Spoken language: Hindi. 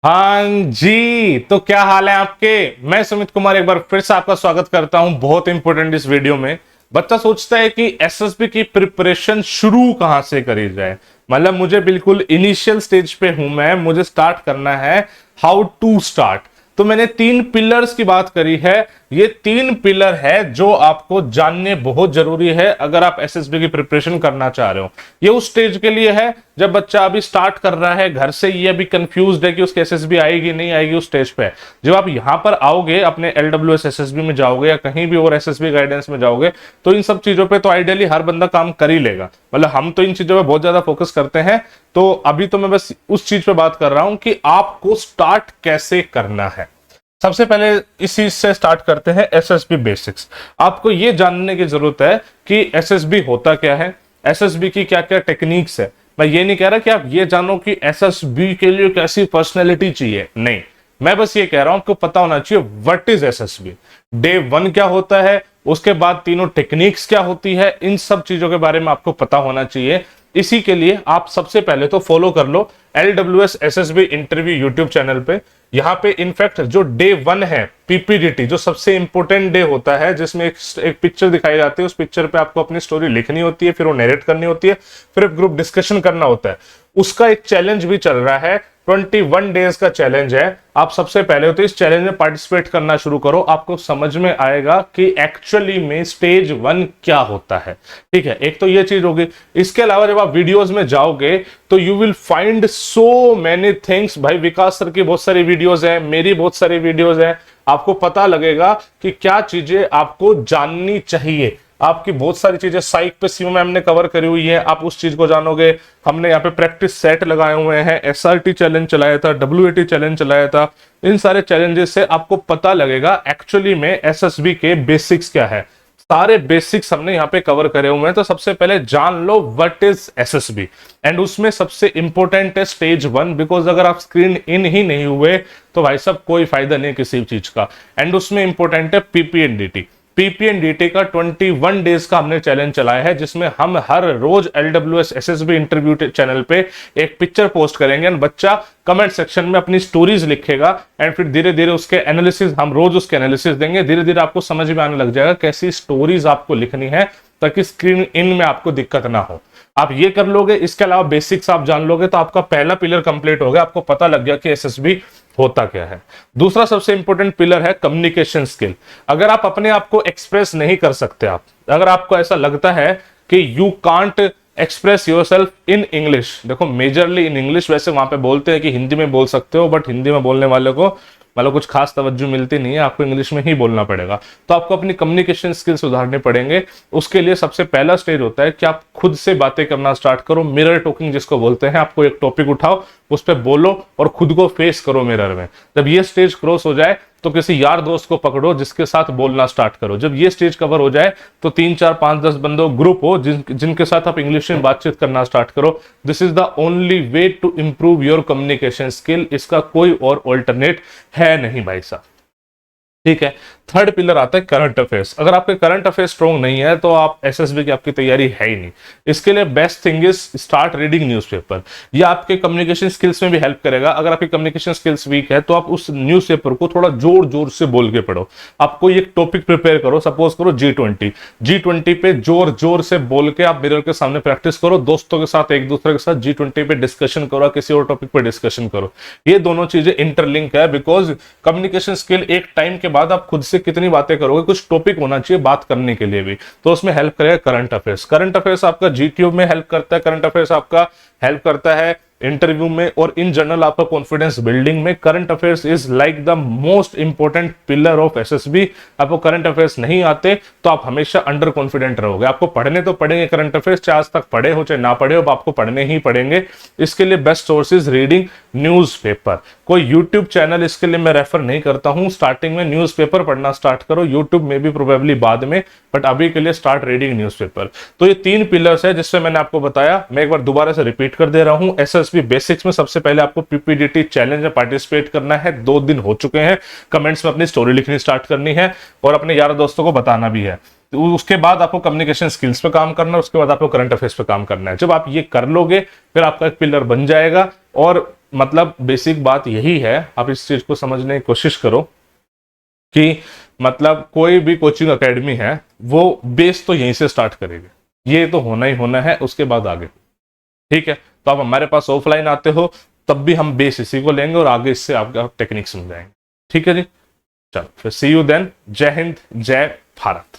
हाँ जी, तो क्या हाल है आपके। मैं सुमित कुमार एक बार फिर से आपका स्वागत करता हूं बहुत इंपॉर्टेंट इस वीडियो में। बच्चा सोचता है कि एसएसबी की प्रिपरेशन शुरू कहां से करी जाए। मतलब मुझे बिल्कुल इनिशियल स्टेज पे हूं मैं, मुझे स्टार्ट करना है। How to start. तो मैंने तीन पिलर्स की बात करी है। ये तीन पिलर है जो आपको जानने बहुत जरूरी है अगर आप एसएसबी की प्रिपरेशन करना चाह रहे हो। ये उस स्टेज के लिए है जब बच्चा अभी स्टार्ट कर रहा है, घर से ये अभी कंफ्यूज्ड है कि उसकी एसएसबी आएगी नहीं आएगी। उस स्टेज पे जब आप यहां पर आओगे, अपने एलडब्ल्यूएस एसएसबी में जाओगे या कहीं भी और एसएसबी गाइडेंस में जाओगे, तो इन सब चीजों पे तो आइडियली हर बंदा काम कर ही लेगा। मतलब हम तो इन चीजों पे बहुत ज्यादा फोकस करते हैं। तो अभी तो मैं बस उस चीज पे बात कर रहा हूं कि आपको स्टार्ट कैसे करना है। सबसे पहले इस चीज से स्टार्ट करते हैं, एसएसबी बेसिक्स। आपको ये जानने की जरूरत है कि एसएसबी होता क्या है, एसएसबी की क्या क्या टेक्निक्स है। मैं ये नहीं कह रहा कि आप ये जानो कि एसएसबी के लिए कैसी पर्सनैलिटी चाहिए, नहीं। मैं बस ये कह रहा हूं आपको पता होना चाहिए what is SSB, day one क्या होता है, उसके बाद तीनों टेक्निक्स क्या होती है, इन सब चीजों के बारे में आपको पता होना चाहिए। इसी के लिए आप सबसे पहले तो फॉलो कर लो LWS SSB interview YouTube channel पे। यहाँ पे इनफैक्ट जो डे वन है, पीपीडीटी, जो सबसे इंपॉर्टेंट डे होता है, जिसमें एक पिक्चर दिखाई जाती है, उस पिक्चर पे आपको अपनी स्टोरी लिखनी होती है, फिर वो नरेट करनी होती है, फिर एक ग्रुप डिस्कशन करना होता है। उसका एक चैलेंज भी चल रहा है, 21 डेज का चैलेंज है। आप सबसे पहले तो इस चैलेंज में पार्टिसिपेट करना शुरू करो, आपको समझ में आएगा कि एक्चुअली में स्टेज वन क्या होता है। ठीक है, एक तो ये चीज होगी। इसके अलावा जब आप वीडियोस में जाओगे तो you will find so many things. भाई विकास सर की बहुत सारी वीडियोस है, मेरी बहुत सारी वीडियोस है। आपको पता लगेगा कि क्या चीजें आपको जाननी चाहिए। आपकी बहुत सारी चीजें साइक पे सीओ मैम ने कवर करी हुई है, आप उस चीज को जानोगे। हमने यहाँ पे प्रैक्टिस सेट लगाए हुए हैं, एसआरटी चैलेंज चलाया था, डब्ल्यूएटी चैलेंज चलाया था। इन सारे चैलेंजेस से आपको पता लगेगा एक्चुअली में एसएसबी के बेसिक्स क्या है। सारे बेसिक्स हमने यहाँ पे कवर करे हुए हैं। तो सबसे पहले जान लो व्हाट इज एसएसबी, एंड उसमें सबसे इंपॉर्टेंट है स्टेज वन। बिकॉज अगर आप स्क्रीन इन ही नहीं हुए तो भाई साहब कोई फायदा नहीं किसी चीज का। एंड उसमें इंपॉर्टेंट है पीपीएनडीटी। पीपीएनडीटी का 21 डेज का हमने चैलेंज चलाया है, जिसमें हम हर रोज एलडब्ल्यूएस एसएसबी इंटरव्यू चैनल पे एक पिक्चर पोस्ट करेंगे एंड बच्चा कमेंट सेक्शन में अपनी स्टोरीज लिखेगा। एंड फिर धीरे धीरे उसके एनालिसिस, हम रोज उसके एनालिसिस देंगे। धीरे धीरे आपको समझ में आने लग जाएगा कैसी स्टोरीज आपको लिखनी है ताकि स्क्रीन इन में आपको दिक्कत ना हो। आप ये कर लोगे, इसके अलावा बेसिक्स आप जान लोगे, तो आपका पहला पिलर कंप्लीट हो गया। आपको पता लग गया कि एसएसबी होता क्या है। दूसरा सबसे इंपॉर्टेंट पिलर है कम्युनिकेशन स्किल। अगर आप अपने आप को एक्सप्रेस नहीं कर सकते, आप अगर आपको ऐसा लगता है कि you can't express yourself in English, देखो मेजरली इन इंग्लिश, वैसे वहां पे बोलते हैं कि हिंदी में बोल सकते हो, बट हिंदी में बोलने वाले को मतलब कुछ खास तवज्जो मिलती नहीं है, आपको इंग्लिश में ही बोलना पड़ेगा। तो आपको अपनी कम्युनिकेशन स्किल सुधारने पड़ेंगे। उसके लिए सबसे पहला स्टेज होता है कि आप खुद से बातें करना स्टार्ट करो, मिरर टॉकिंग जिसको बोलते हैं। आपको एक टॉपिक उठाओ, उस पर बोलो और खुद को फेस करो मिरर में। जब ये स्टेज क्रॉस हो जाए तो किसी यार दोस्त को पकड़ो जिसके साथ बोलना स्टार्ट करो। जब ये स्टेज कवर हो जाए तो 3 4 5 10 बंदों ग्रुप हो जिनके साथ आप इंग्लिश में बातचीत करना स्टार्ट करो। This is the only way to improve your communication skill. इसका कोई और ऑल्टरनेट है नहीं भाई साहब। ठीक है, थर्ड पिलर आता है करंट अफेयर्स। अगर आपके करंट अफेयर्स स्ट्रॉन्ग नहीं है तो आप एसएसबी की आपकी तैयारी है ही नहीं। इसके लिए best thing is start reading newspaper. ये आपके कम्युनिकेशन स्किल्स में भी हेल्प करेगा। अगर आपकी कम्युनिकेशन स्किल्स वीक है तो आप उस न्यूज़पेपर को थोड़ा जोर जोर से बोल के पढ़ो। आप कोई एक टॉपिक प्रिपेयर करो, सपोज करो जी20 पे जोर जोर से बोल के आप मिरर के सामने प्रैक्टिस करो। दोस्तों के साथ, एक दूसरे के साथ जी20 पे डिस्कशन करो, किसी और टॉपिक पे डिस्कशन करो। ये दोनों चीजें इंटरलिंक है, बिकॉज कम्युनिकेशन स्किल एक टाइम के बाद आप खुद से कितनी बातें करोगे, कुछ टॉपिक होना चाहिए बात करने के लिए भी। तो उसमें हेल्प करेगा करंट अफेयर्स। करंट अफेयर्स आपका जीट्यूब में हेल्प करता है, करंट अफेयर्स आपका हेल्प करता है इंटरव्यू में और इन जनरल आपका कॉन्फिडेंस बिल्डिंग में। Current affairs is like the most important pillar of SSB. आपको करंट अफेयर्स नहीं आते तो आप हमेशा अंडर कॉन्फिडेंट रहोगे। आपको पढ़ने तो पड़ेंगे करंट अफेयर्स, चाहे आज तक पढ़े हो चाहे ना पढ़े हो, आपको पढ़ने ही पड़ेंगे। इसके लिए बेस्ट सोर्सेज रीडिंग न्यूज़पेपर। कोई यूट्यूब चैनल इसके लिए मैं रेफर नहीं करता हूं। स्टार्टिंग में न्यूज़पेपर पढ़ना स्टार्ट करो, यूट्यूब में भी प्रोबेबली बाद में, बट अभी के लिए स्टार्ट रीडिंग न्यूज़पेपर। तो ये 3 पिलर्स है जिससे मैंने आपको बताया। मैं एक बार दोबारा से रिपीट कर दे रहा हूं। एसएसबी बेसिक्स में सबसे पहले आपको पीपीडीटी चैलेंज में पार्टिसिपेट करना है। 2 दिन हो चुके हैं। कमेंट्स में अपनी स्टोरी लिखनी स्टार्ट करनी है और अपने यार दोस्तों को बताना भी है। तो उसके बाद आपको कम्युनिकेशन स्किल्स पे काम करना है, उसके बाद आपको करंट अफेयर्स पे काम करना है। जब आप ये कर लोगे फिर आपका एक पिलर बन जाएगा और मतलब बेसिक बात यही है, आप इस चीज को समझने की कोशिश करो कि मतलब कोई भी कोचिंग एकेडमी है वो बेस तो यहीं से स्टार्ट करेगी, ये तो होना ही होना है, उसके बाद आगे। ठीक है, तो आप हमारे पास ऑफलाइन आते हो तब भी हम बेस इसी को लेंगे और आगे इससे आपका टेक्निक समझाएंगे। ठीक है जी, चलो फिर सी यू देन। जय हिंद, जय भारत।